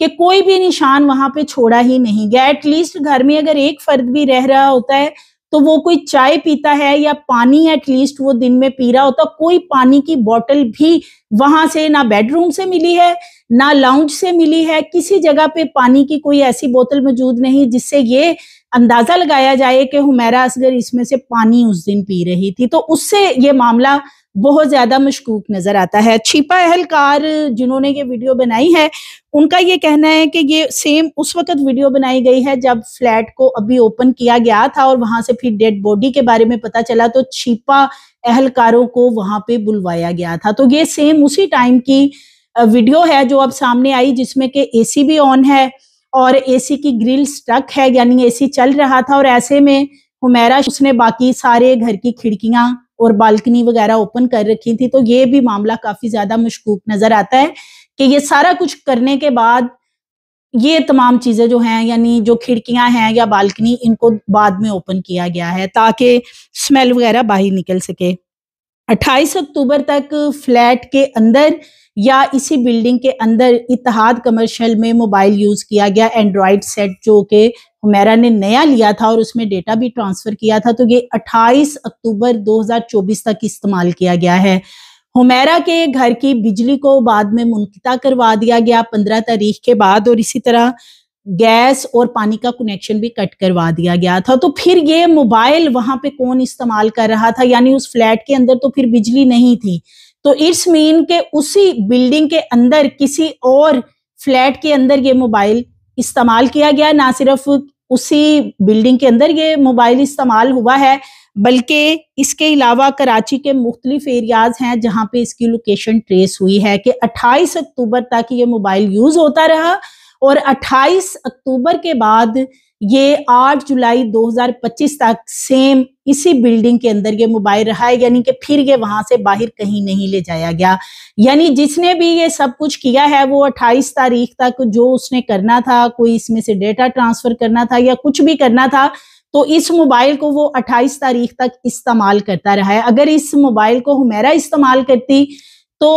کہ کوئی بھی نشان وہاں پہ چھوڑا ہی نہیں گیا. ایٹ لیسٹ گھر میں اگر ایک فرد بھی رہ رہا ہوتا ہے تو وہ کوئی چائے پیتا ہے یا پانی ایٹ لیسٹ وہ دن میں پی رہا ہوتا. کوئی پانی کی بوٹل بھی وہاں سے نہ بیڈ روم سے ملی ہے نہ لاؤنج سے ملی ہے. کسی جگہ پہ پانی کی کوئی ایسی بوتل موجود نہیں جس سے یہ اندازہ لگایا جائے کہ حمیرہ اصغر اس میں سے پانی اس دن پی رہی تھی. تو اس سے یہ معاملہ بہت زیادہ مشکوک نظر آتا ہے. چھپا اہلکار جنہوں نے یہ ویڈیو بنائی ہے ان کا یہ کہنا ہے کہ یہ سیم اس وقت ویڈیو بنائی گئی ہے جب فلیٹ کو ابھی اوپن کیا گیا تھا اور وہاں سے پھر ڈیڈ باڈی کے بارے میں پتا چلا تو چھپا اہلکاروں کو وہاں پہ بلوایا گیا تھا. تو یہ سیم اسی ٹائم کی ویڈیو ہے جو اب سامنے آئی جس میں کہ اے سی بھی آن ہے اور اے سی کی گرل سٹک ہے, یعنی اے سی چل رہا تھا اور ایسے میں حمیرہ اس نے باقی سارے گھر کی کھڑکیاں اور بالکنی وغیرہ اوپن کر رکھی تھی. تو یہ بھی معاملہ کافی زیادہ مشکوک نظر آتا ہے کہ یہ سارا کچھ کرنے کے بعد یہ تمام چیزیں جو ہیں یعنی جو کھڑکیاں ہیں یا بالکنی ان کو بعد میں اوپن کیا گیا ہے تاکہ سمیل وغیرہ باہر نکل سکے. 28 اکتوبر تک فلیٹ کے اندر یا اسی بلڈنگ کے اندر اتحاد کمرشل میں موبائل یوز کیا گیا, اینڈرائیڈ سیٹ جو کہ حمیرہ نے نیا لیا تھا اور اس میں ڈیٹا بھی ٹرانسفر کیا تھا. تو یہ 28 اکتوبر 2024 تک استعمال کیا گیا ہے. حمیرہ کے گھر کی بجلی کو بعد میں منقطع کروا دیا گیا 15 تاریخ کے بعد, اور اسی طرح گیس اور پانی کا کنیکشن بھی کٹ کروا دیا گیا تھا. تو پھر یہ موبائل وہاں پہ کون استعمال کر رہا تھا, یعنی اس فلیٹ کے اندر تو پھر بجلی نہیں تھی. تو اٹس مین کہ اسی بلڈنگ کے اندر کسی اور فلیٹ کے اندر یہ موبائل استعمال کیا گیا. نہ صرف اسی بلڈنگ کے اندر یہ موبائل استعمال ہوا ہے بلکہ اس کے علاوہ کراچی کے مختلف ایریاز ہیں جہاں پہ اس کی لوکیشن ٹریس ہوئی ہے کہ 28 اکتوبر تک یہ موبائل یوز ہوتا رہا اور 28 اکتوبر کے بعد یہ 8 جولائی 2025 تک سیم اسی بلڈنگ کے اندر یہ موبائل رہا ہے, یعنی کہ پھر یہ وہاں سے باہر کہیں نہیں لے جایا گیا. یعنی جس نے بھی یہ سب کچھ کیا ہے وہ 28 تاریخ تک جو اس نے کرنا تھا, کوئی اس میں سے ڈیٹا ٹرانسفر کرنا تھا یا کچھ بھی کرنا تھا, تو اس موبائل کو وہ 28 تاریخ تک استعمال کرتا رہا ہے. اگر اس موبائل کو حمیرہ استعمال کرتی تو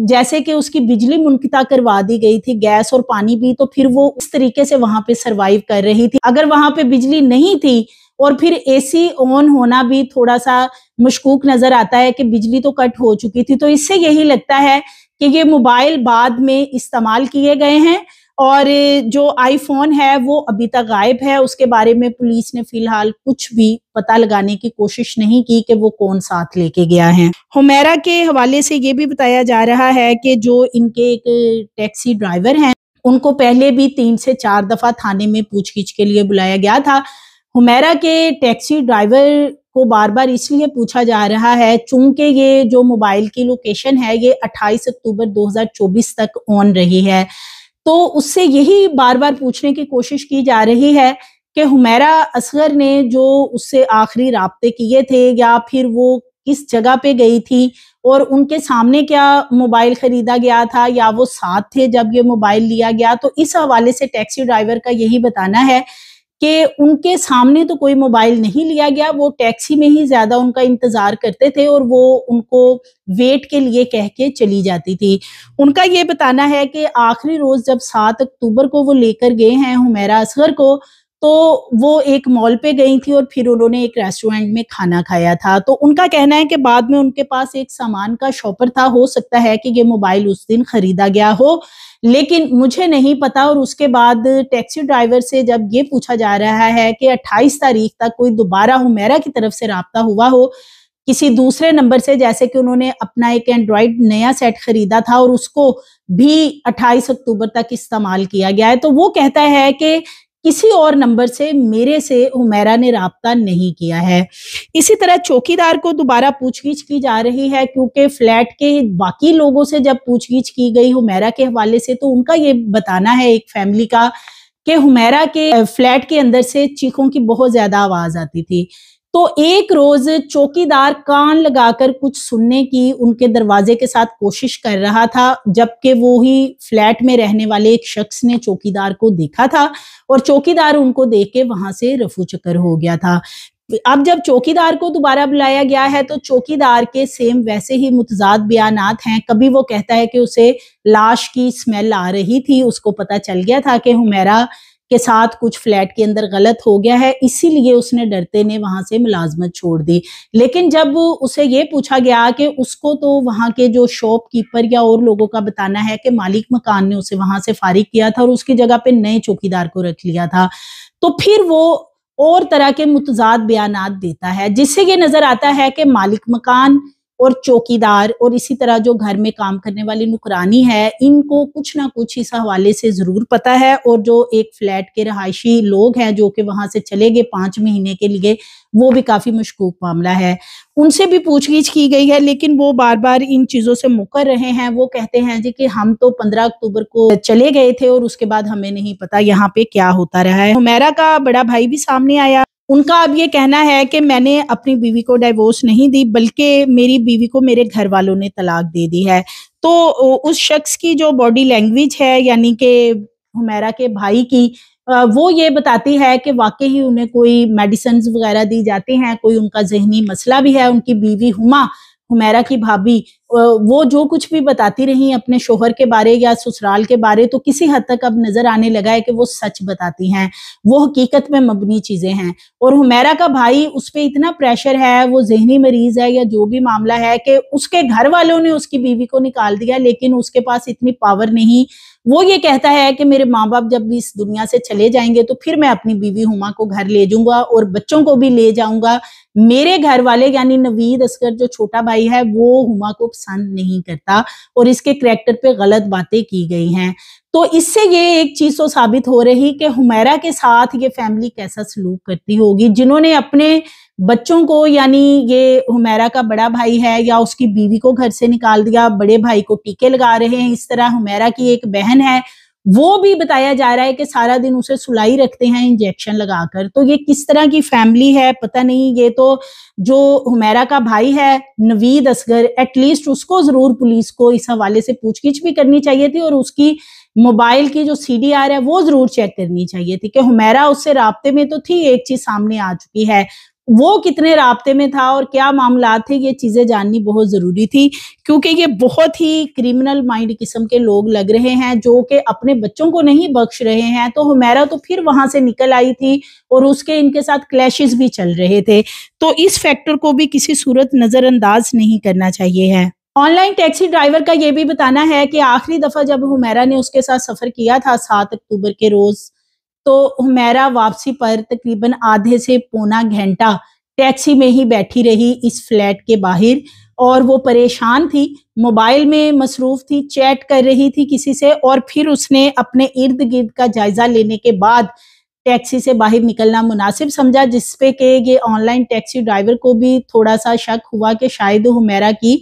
جیسے کہ اس کی بجلی منقطع کروا دی گئی تھی, گیس اور پانی بھی, تو پھر وہ اس طریقے سے وہاں پہ سروائیو کر رہی تھی. اگر وہاں پہ بجلی نہیں تھی اور پھر اے سی آن ہونا بھی تھوڑا سا مشکوک نظر آتا ہے کہ بجلی تو کٹ ہو چکی تھی, تو اس سے یہی لگتا ہے کہ یہ موبائل بعد میں استعمال کیے گئے ہیں. اور جو آئی فون ہے وہ ابھی تک غائب ہے, اس کے بارے میں پولیس نے فی الحال کچھ بھی پتہ لگانے کی کوشش نہیں کی کہ وہ کون ساتھ لے کے گیا ہے. حمیرہ کے حوالے سے یہ بھی بتایا جا رہا ہے کہ جو ان کے ایک ٹیکسی ڈرائیور ہیں ان کو پہلے بھی 3 سے 4 دفعہ تھانے میں پوچھ گچھ کے لیے بلایا گیا تھا. حمیرہ کے ٹیکسی ڈرائیور کو بار بار اس لیے پوچھا جا رہا ہے چونکہ یہ جو موبائل کی لوکیشن ہے یہ 28 اکتوبر 2024 تک آن رہی ہے, تو اس سے یہی بار بار پوچھنے کی کوشش کی جا رہی ہے کہ حمیرہ اصغر نے جو اس سے آخری رابطے کیے تھے یا پھر وہ کس جگہ پہ گئی تھی اور ان کے سامنے کیا موبائل خریدا گیا تھا یا وہ ساتھ تھے جب یہ موبائل لیا گیا. تو اس حوالے سے ٹیکسی ڈرائیور کا یہی بتانا ہے کہ ان کے سامنے تو کوئی موبائل نہیں لیا گیا, وہ ٹیکسی میں ہی زیادہ ان کا انتظار کرتے تھے اور وہ ان کو ویٹ کے لیے کہہ کے چلی جاتی تھی. ان کا یہ بتانا ہے کہ آخری روز جب 7 اکتوبر کو وہ لے کر گئے ہیں حمیرہ اصغر کو تو وہ ایک مال پہ گئی تھی اور پھر انہوں نے ایک ریسٹورینٹ میں کھانا کھایا تھا. تو ان کا کہنا ہے کہ بعد میں ان کے پاس ایک سامان کا شاپر تھا, ہو سکتا ہے کہ یہ موبائل اس دن خریدا گیا ہو لیکن مجھے نہیں پتا. اور اس کے بعد ٹیکسی ڈرائیور سے جب یہ پوچھا جا رہا ہے کہ 28 تاریخ تک کوئی دوبارہ حمیرہ کی طرف سے رابطہ ہوا ہو کسی دوسرے نمبر سے, جیسے کہ انہوں نے اپنا ایک اینڈرائیڈ نیا سیٹ خریدا تھا اور اس کو بھی 28 اکتوبر تک استعمال کیا گیا ہے, تو وہ کہتا ہے کہ کسی اور نمبر سے میرے سے حمیرہ نے رابطہ نہیں کیا ہے. اسی طرح چوکیدار کو دوبارہ پوچھ گچھ کی جا رہی ہے کیونکہ فلیٹ کے باقی لوگوں سے جب پوچھ گچھ کی گئی حمیرہ کے حوالے سے تو ان کا یہ بتانا ہے ایک فیملی کا کہ حمیرہ کے فلیٹ کے اندر سے چیخوں کی بہت زیادہ آواز آتی تھی. تو ایک روز چوکیدار کان لگا کر کچھ سننے کی ان کے دروازے کے ساتھ کوشش کر رہا تھا جبکہ وہی فلیٹ میں رہنے والے ایک شخص نے چوکیدار کو دیکھا تھا اور چوکیدار ان کو دیکھ کے وہاں سے رفو چکر ہو گیا تھا. اب جب چوکیدار کو دوبارہ بلایا گیا ہے تو چوکیدار کے سیم ویسے ہی متضاد بیانات ہیں. کبھی وہ کہتا ہے کہ اسے لاش کی اسمیل آ رہی تھی, اس کو پتہ چل گیا تھا کہ حمیرہ کے ساتھ کچھ فلیٹ کے اندر غلط ہو گیا ہے, اسی لیے اس نے ڈرتے نے وہاں سے ملازمت چھوڑ دی. لیکن جب اسے یہ پوچھا گیا کہ اس کو تو وہاں کے جو شاپ کیپر یا اور لوگوں کا بتانا ہے کہ مالک مکان نے اسے وہاں سے فارغ کیا تھا اور اس کی جگہ پہ نئے چوکیدار کو رکھ لیا تھا, تو پھر وہ اور طرح کے متضاد بیانات دیتا ہے, جس سے یہ نظر آتا ہے کہ مالک مکان اور چوکیدار اور اسی طرح جو گھر میں کام کرنے والی نوکرانی ہے, ان کو کچھ نہ کچھ اس حوالے سے ضرور پتہ ہے. اور جو ایک فلیٹ کے رہائشی لوگ ہیں جو کہ وہاں سے چلے گئے 5 مہینے کے لیے, وہ بھی کافی مشکوک معاملہ ہے. ان سے بھی پوچھ گچھ کی گئی ہے لیکن وہ بار بار ان چیزوں سے مکر رہے ہیں. وہ کہتے ہیں جی کہ ہم تو 15 اکتوبر کو چلے گئے تھے اور اس کے بعد ہمیں نہیں پتا یہاں پہ کیا ہوتا رہا ہے. حمیرہ کا بڑا بھائی بھی سامنے آیا. ان کا اب یہ کہنا ہے کہ میں نے اپنی بیوی کو ڈائیورس نہیں دی, بلکہ میری بیوی کو میرے گھر والوں نے طلاق دے دی ہے. تو اس شخص کی جو باڈی لینگویج ہے, یعنی کہ حمیرہ کے بھائی کی, وہ یہ بتاتی ہے کہ واقعی انہیں کوئی میڈیسنز وغیرہ دی جاتی ہیں, کوئی ان کا ذہنی مسئلہ بھی ہے. ان کی بیوی حمیرہ کی بھابھی, وہ جو کچھ بھی بتاتی رہی اپنے شوہر کے بارے یا سسرال کے بارے, تو کسی حد تک اب نظر آنے لگا ہے کہ وہ سچ بتاتی ہیں, وہ حقیقت میں مبنی چیزیں ہیں. اور حمیرہ کا بھائی, اس پہ اتنا پریشر ہے, وہ ذہنی مریض ہے یا جو بھی معاملہ ہے, کہ اس کے گھر والوں نے اس کی بیوی کو نکال دیا, لیکن اس کے پاس اتنی پاور نہیں. وہ یہ کہتا ہے کہ میرے ماں باپ جب بھی اس دنیا سے چلے جائیں گے تو پھر میں اپنی بیوی ہما کو گھر لے جاؤں گا اور بچوں کو بھی لے جاؤں گا. میرے گھر والے یعنی نوید اصغر جو چھوٹا بھائی ہے, وہ ہما کو پسند نہیں کرتا اور اس کے کریکٹر پہ غلط باتیں کی گئی ہیں. تو اس سے یہ ایک چیز تو ثابت ہو رہی کہ حمیرہ کے ساتھ یہ فیملی کیسا سلوک کرتی ہوگی, جنہوں نے اپنے بچوں کو, یعنی یہ حمیرہ کا بڑا بھائی ہے یا اس کی بیوی کو گھر سے نکال دیا, بڑے بھائی کو ٹیکے لگا رہے ہیں. اس طرح حمیرہ کی ایک بہن ہے, وہ بھی بتایا جا رہا ہے کہ سارا دن اسے سلائی رکھتے ہیں انجیکشن لگا کر. تو یہ کس طرح کی فیملی ہے پتہ نہیں. یہ تو جو حمیرہ کا بھائی ہے نوید اصغر, ایٹ لیسٹ اس کو ضرور پولیس کو اس حوالے سے پوچھ گچھ بھی کرنی چاہیے تھی, اور اس کی موبائل کی جو CDR ہے وہ ضرور چیک کرنی چاہیے تھی کہ حمیرہ اس سے رابطے میں تو تھی. ایک چیز سامنے آ چکی ہے, وہ کتنے رابطے میں تھا اور کیا معاملات تھے, یہ چیزیں جاننی بہت ضروری تھی, کیونکہ یہ بہت ہی کرمنل مائنڈ قسم کے لوگ لگ رہے ہیں جو کہ اپنے بچوں کو نہیں بخش رہے ہیں. تو حمیرہ تو پھر وہاں سے نکل آئی تھی اور اس کے ان کے ساتھ کلیشز بھی چل رہے تھے, تو اس فیکٹر کو بھی کسی صورت نظر انداز نہیں کرنا چاہیے ہے. آن لائن ٹیکسی ڈرائیور کا یہ بھی بتانا ہے کہ آخری دفعہ جب حمیرہ نے اس کے ساتھ سفر کیا تھا 7 اکتوبر کے روز, تو حمیرہ واپسی پر تقریباً آدھے سے پونا گھنٹہ ٹیکسی میں ہی بیٹھی رہی اس فلیٹ کے باہر, اور وہ پریشان تھی, موبائل میں مصروف تھی, چیٹ کر رہی تھی کسی سے, اور پھر اس نے اپنے ارد گرد کا جائزہ لینے کے بعد ٹیکسی سے باہر نکلنا مناسب سمجھا, جس پہ کہ یہ آن لائن ٹیکسی ڈرائیور کو بھی تھوڑا سا شک ہوا کہ شاید حمیرہ کی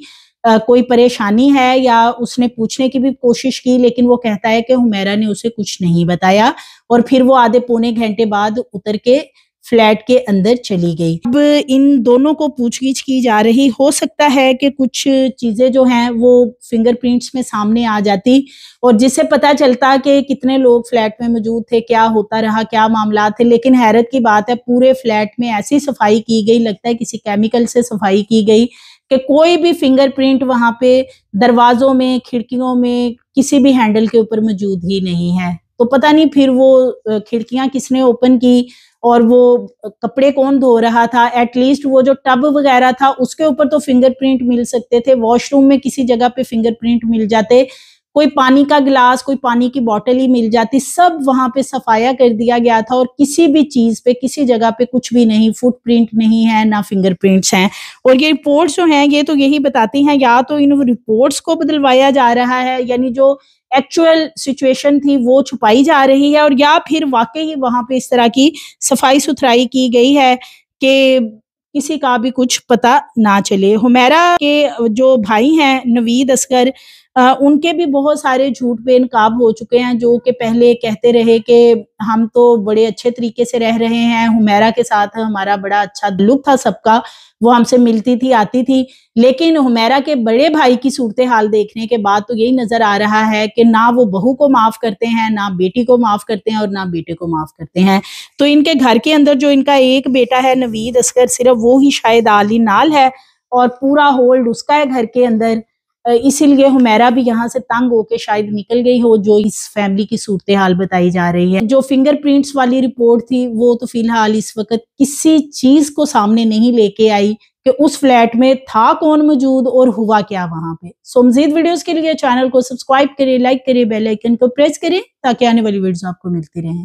کوئی پریشانی ہے, یا اس نے پوچھنے کی بھی کوشش کی, لیکن وہ کہتا ہے کہ حمیرہ نے اسے کچھ نہیں بتایا, اور پھر وہ آدھے پونے گھنٹے بعد اتر کے فلیٹ کے اندر چلی گئی. اب ان دونوں کو پوچھ گچھ کی جا رہی, ہو سکتا ہے کہ کچھ چیزیں جو ہیں وہ فنگر پرنٹس میں سامنے آ جاتی اور جس سے پتہ چلتا کہ کتنے لوگ فلیٹ میں موجود تھے, کیا ہوتا رہا, کیا معاملات تھے. لیکن حیرت کی بات ہے, پورے فلیٹ میں ایسی صفائی کی گئی, لگتا ہے کسی کیمیکل سے صفائی کی گئی, کہ کوئی بھی فنگر پرنٹ وہاں پہ دروازوں میں, کھڑکیوں میں, کسی بھی ہینڈل کے اوپر موجود ہی نہیں ہے. تو پتہ نہیں پھر وہ کھڑکیاں کس نے اوپن کی اور وہ کپڑے کون دھو رہا تھا. ایٹ لیسٹ وہ جو ٹب وغیرہ تھا اس کے اوپر تو فنگر پرنٹ مل سکتے تھے, واش روم میں کسی جگہ پہ فنگر پرنٹ مل جاتے, کوئی پانی کا گلاس, کوئی پانی کی بوٹل ہی مل جاتی. سب وہاں پہ صفایا کر دیا گیا تھا اور کسی بھی چیز پہ, کسی جگہ پہ کچھ بھی نہیں, فٹ پرنٹ نہیں ہے, نہ فنگر پرنٹس ہیں. اور یہ رپورٹس جو ہیں یہ تو یہی بتاتی ہیں, یا تو ان رپورٹس کو بدلوایا جا رہا ہے, یعنی جو ایکچوئل سچویشن تھی وہ چھپائی جا رہی ہے, اور یا پھر واقعی وہاں پہ اس طرح کی صفائی ستھرائی کی گئی ہے کہ کسی کا بھی کچھ پتہ نہ چلے. حمیرہ کے جو بھائی ہیں نوید اصغر, ان کے بھی بہت سارے جھوٹ بے نقاب ہو چکے ہیں، جو کہ پہلے کہتے رہے کہ ہم تو بڑے اچھے طریقے سے رہ رہے ہیں، حمیرہ کے ساتھ ہمارا بڑا اچھا تعلق تھا سب کا، وہ ہم سے ملتی تھی آتی تھی، لیکن حمیرہ کے بڑے بھائی کی صورتحال دیکھنے کے بعد تو یہی نظر آ رہا ہے کہ نہ وہ بہو کو معاف کرتے ہیں، نہ بیٹی کو معاف کرتے ہیں اور نہ بیٹے کو معاف کرتے ہیں۔ تو ان کے گھر کے اندر جو ان کا ایک بیٹا ہے نوید اصغر، صرف وہ ہی شاید عالی نال ہے اور پورا ہولڈ اس کا ہے گھر کے اندر، اسی لیے حمیرہ بھی یہاں سے تنگ ہو کے شاید نکل گئی ہو، جو اس فیملی کی صورتحال بتائی جا رہی ہے۔ جو فنگر پرنٹس والی رپورٹ تھی وہ تو فی الحال اس وقت کسی چیز کو سامنے نہیں لے کے آئی کہ اس فلیٹ میں تھا کون موجود اور ہوا کیا وہاں پہ۔ سو مزید ویڈیوز کے لیے چینل کو سبسکرائب کریں، لائک کریں، بیل آئیکن کو پریس کریں تاکہ آنے والی ویڈیوز آپ کو ملتی رہیں۔